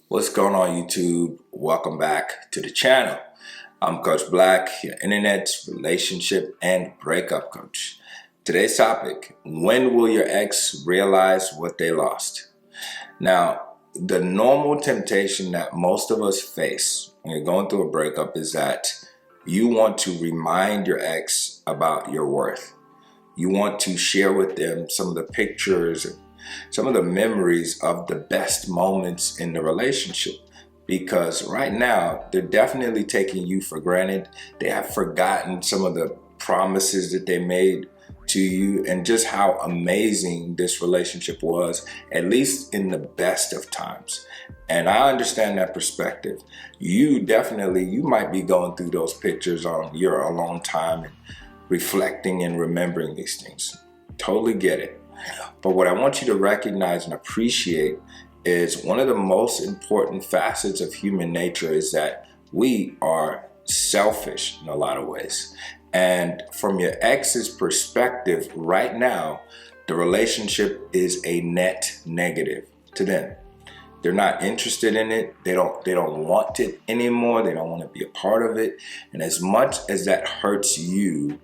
What's going on, YouTube? Welcome back to the channel. I'm Coach Black, your internet's relationship and breakup coach. Today's topic: when will your ex realize what they lost? Now, the normal temptation that most of us face when you're going through a breakup is that you want to remind your ex about your worth. You want to share with them some of the pictures, some of the memories of the best moments in the relationship, because right now they're definitely taking you for granted. They have forgotten some of the promises that they made to you and just how amazing this relationship was, at least in the best of times. And I understand that perspective. You might be going through those pictures on your alone time and reflecting and remembering these things. Totally get it. But what I want you to recognize and appreciate is one of the most important facets of human nature is that we are selfish in a lot of ways. And from your ex's perspective right now, the relationship is a net negative to them. They're not interested in it. They don't want it anymore. They don't want to be a part of it. And as much as that hurts you,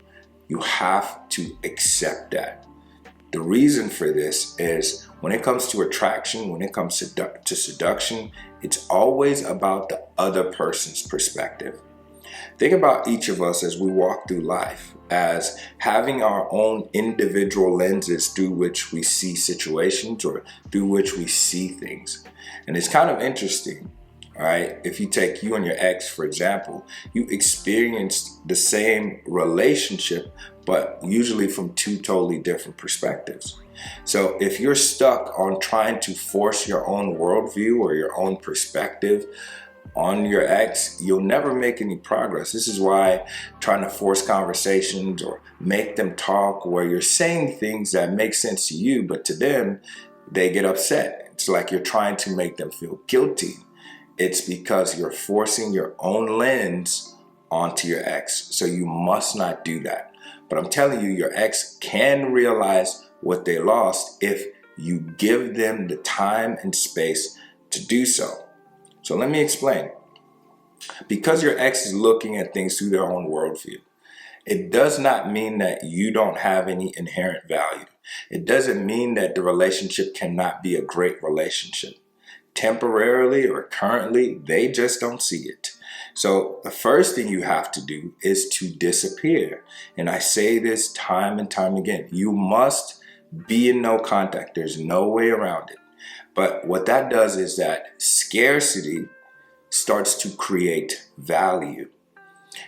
you have to accept that. The reason for this is when it comes to attraction, when it comes to seduction, it's always about the other person's perspective. Think about each of us as we walk through life as having our own individual lenses through which we see situations or through which we see things. And it's kind of interesting. All right, if you take you and your ex, for example, you experienced the same relationship, but usually from two totally different perspectives. So if you're stuck on trying to force your own worldview or your own perspective on your ex, you'll never make any progress. This is why trying to force conversations or make them talk where you're saying things that make sense to you, but to them, they get upset. It's like you're trying to make them feel guilty. It's because you're forcing your own lens onto your ex. So you must not do that. But I'm telling you, your ex can realize what they lost if you give them the time and space to do so. So let me explain. Because your ex is looking at things through their own worldview, it does not mean that you don't have any inherent value. It doesn't mean that the relationship cannot be a great relationship. Temporarily or currently, they just don't see it. So the first thing you have to do is to disappear. And I say this time and time again, you must be in no contact. There's no way around it. But what that does is that scarcity starts to create value.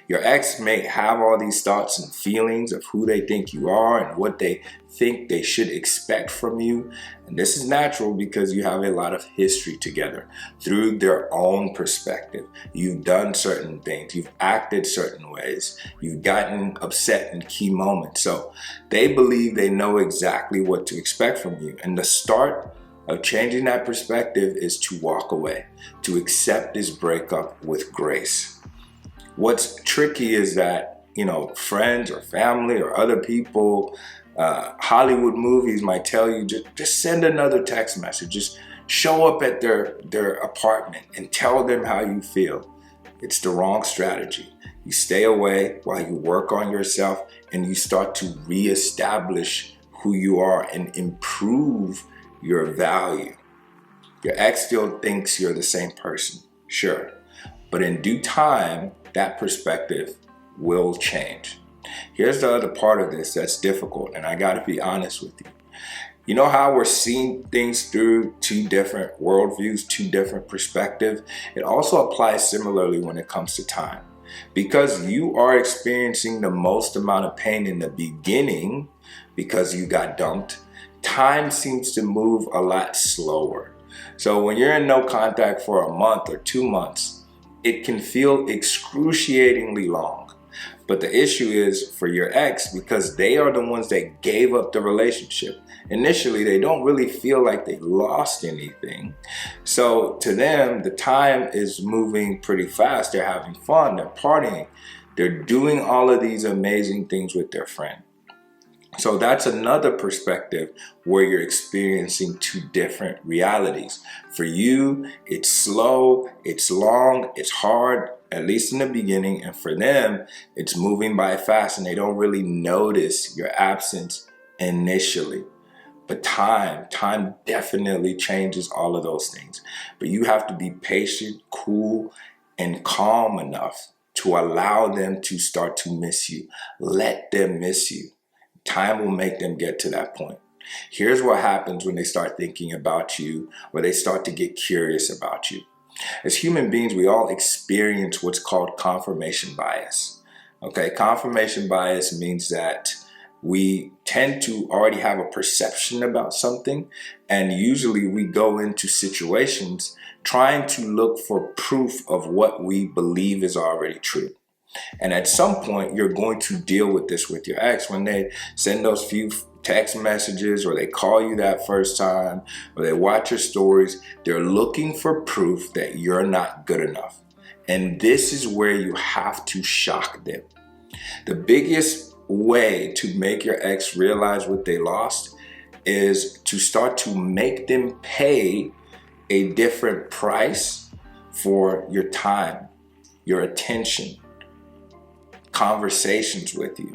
Your ex may have all these thoughts and feelings of who they think you are and what they think they should expect from you. And this is natural because you have a lot of history together through their own perspective. You've done certain things. You've acted certain ways. You've gotten upset in key moments. So they believe they know exactly what to expect from you. And the start of changing that perspective is to walk away, to accept this breakup with grace. What's tricky is that, friends or family or other people, Hollywood movies might tell you, just send another text message. Just show up at their apartment and tell them how you feel. It's the wrong strategy. You stay away while you work on yourself and you start to reestablish who you are and improve your value. Your ex still thinks you're the same person, sure. But in due time, that perspective will change. Here's the other part of this that's difficult, and I gotta be honest with you. You know how we're seeing things through two different worldviews, two different perspectives? It also applies similarly when it comes to time. Because you are experiencing the most amount of pain in the beginning because you got dumped, time seems to move a lot slower. So when you're in no contact for a month or 2 months, it can feel excruciatingly long. But the issue is for your ex, because they are the ones that gave up the relationship. Initially, they don't really feel like they lost anything. So to them, the time is moving pretty fast. They're having fun, they're partying, they're doing all of these amazing things with their friend. So that's another perspective where you're experiencing two different realities. For you, it's slow, it's long, it's hard, at least in the beginning. And for them, it's moving by fast and they don't really notice your absence initially. But time definitely changes all of those things. But you have to be patient, cool, and calm enough to allow them to start to miss you. Let them miss you. Time will make them get to that point. Here's what happens when they start thinking about you, or they start to get curious about you. As human beings, we all experience what's called confirmation bias. Okay, confirmation bias means that we tend to already have a perception about something, and usually we go into situations trying to look for proof of what we believe is already true. And at some point, you're going to deal with this with your ex when they send those few text messages, or they call you that first time, or they watch your stories. They're looking for proof that you're not good enough. And this is where you have to shock them. The biggest way to make your ex realize what they lost is to start to make them pay a different price for your time, your attention, conversations with you.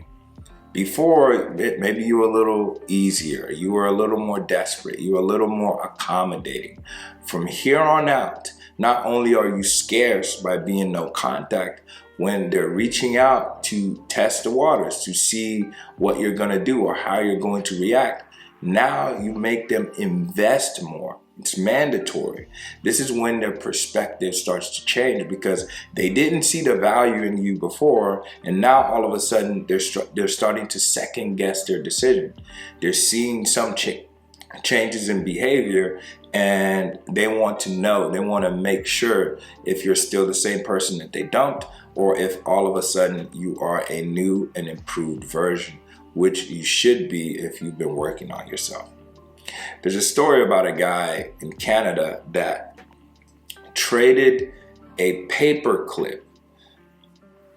Before, maybe you were a little easier, you were a little more desperate, you were a little more accommodating. From here on out, not only are you scarce by being no contact, when they're reaching out to test the waters, to see what you're going to do or how you're going to react, now you make them invest more. It's mandatory. This is when their perspective starts to change, because they didn't see the value in you before, and now all of a sudden they're starting to second guess their decision. They're seeing some changes in behavior, and they want to know, they want to make sure if you're still the same person that they dumped, or if all of a sudden you are a new and improved version, which you should be if you've been working on yourself. There's a story about a guy in Canada that traded a paper clip,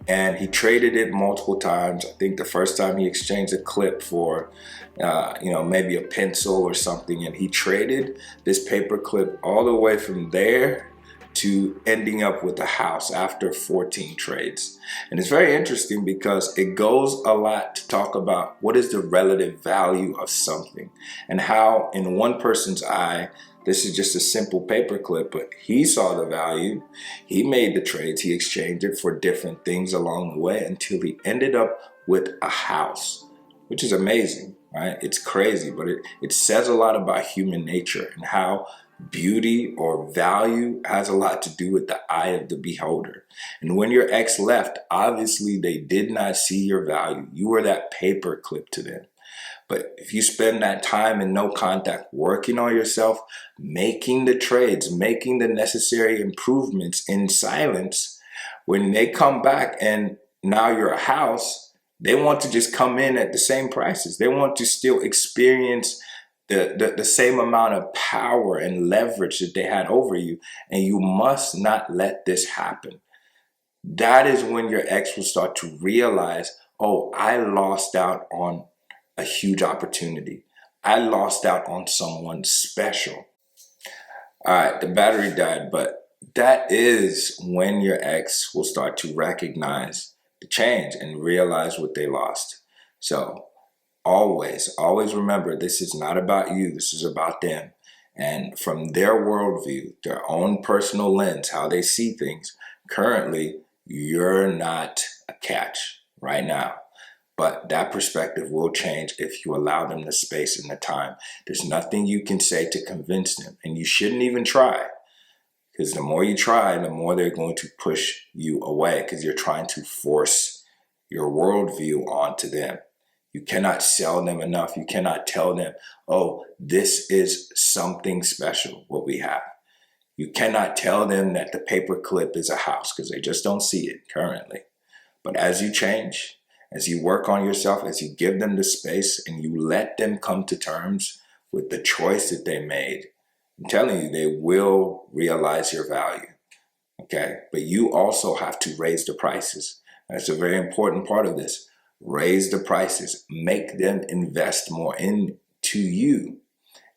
and he traded it multiple times. I think the first time he exchanged a clip for maybe a pencil or something, and he traded this paper clip all the way from there to ending up with a house after 14 trades. And it's very interesting because it goes a lot to talk about what is the relative value of something, and how in one person's eye, this is just a simple paper clip, but he saw the value. He made the trades. He exchanged it for different things along the way until he ended up with a house, which is amazing, right? It's crazy, but it says a lot about human nature and how beauty or value has a lot to do with the eye of the beholder. And when your ex left, obviously they did not see your value. You were that paper clip to them. But if you spend that time in no contact, working on yourself, making the trades, making the necessary improvements in silence, when they come back and now you're a house, they want to just come in at the same prices. They want to still experience the same amount of power and leverage that they had over you. And you must not let this happen. That is when your ex will start to realize, oh, I lost out on a huge opportunity. I lost out on someone special. All right, the battery died, but that is when your ex will start to recognize the change and realize what they lost. So always remember, this is not about you. This is about them. And from their worldview, their own personal lens, how they see things, currently, you're not a catch right now. But that perspective will change if you allow them the space and the time. There's nothing you can say to convince them, and you shouldn't even try. Because the more you try, the more they're going to push you away, because you're trying to force your worldview onto them. You cannot sell them enough. You cannot tell them, oh, this is something special, what we have. You cannot tell them that the paper clip is a house, because they just don't see it currently. But as you change, as you work on yourself, as you give them the space and you let them come to terms with the choice that they made, I'm telling you, they will realize your value. Okay? But you also have to raise the prices. That's a very important part of this. raise the prices, make them invest more into you.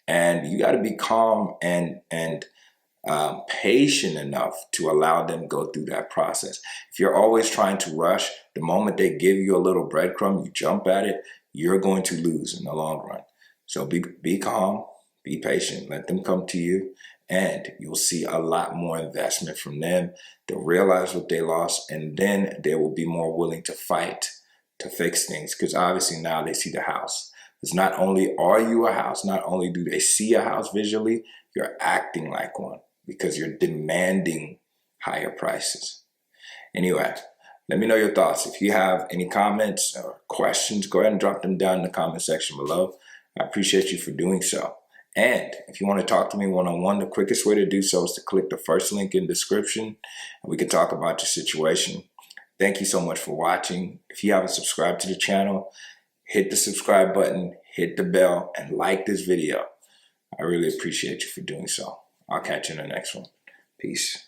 And you got to be calm and patient enough to allow them to go through that process. If you're always trying to rush, the moment they give you a little breadcrumb, you jump at it, you're going to lose in the long run. So be calm, be patient, let them come to you, and you'll see a lot more investment from them. They'll realize what they lost, and then they will be more willing to fight to fix things, because obviously now they see the house. Because not only are you a house, not only do they see a house visually, you're acting like one because you're demanding higher prices. Anyway, let me know your thoughts. If you have any comments or questions, go ahead and drop them down in the comment section below. I appreciate you for doing so. And if you want to talk to me one-on-one, the quickest way to do so is to click the first link in the description, and we can talk about your situation. Thank you so much for watching. If you haven't subscribed to the channel, hit the subscribe button, hit the bell, and like this video. I really appreciate you for doing so. I'll catch you in the next one. Peace.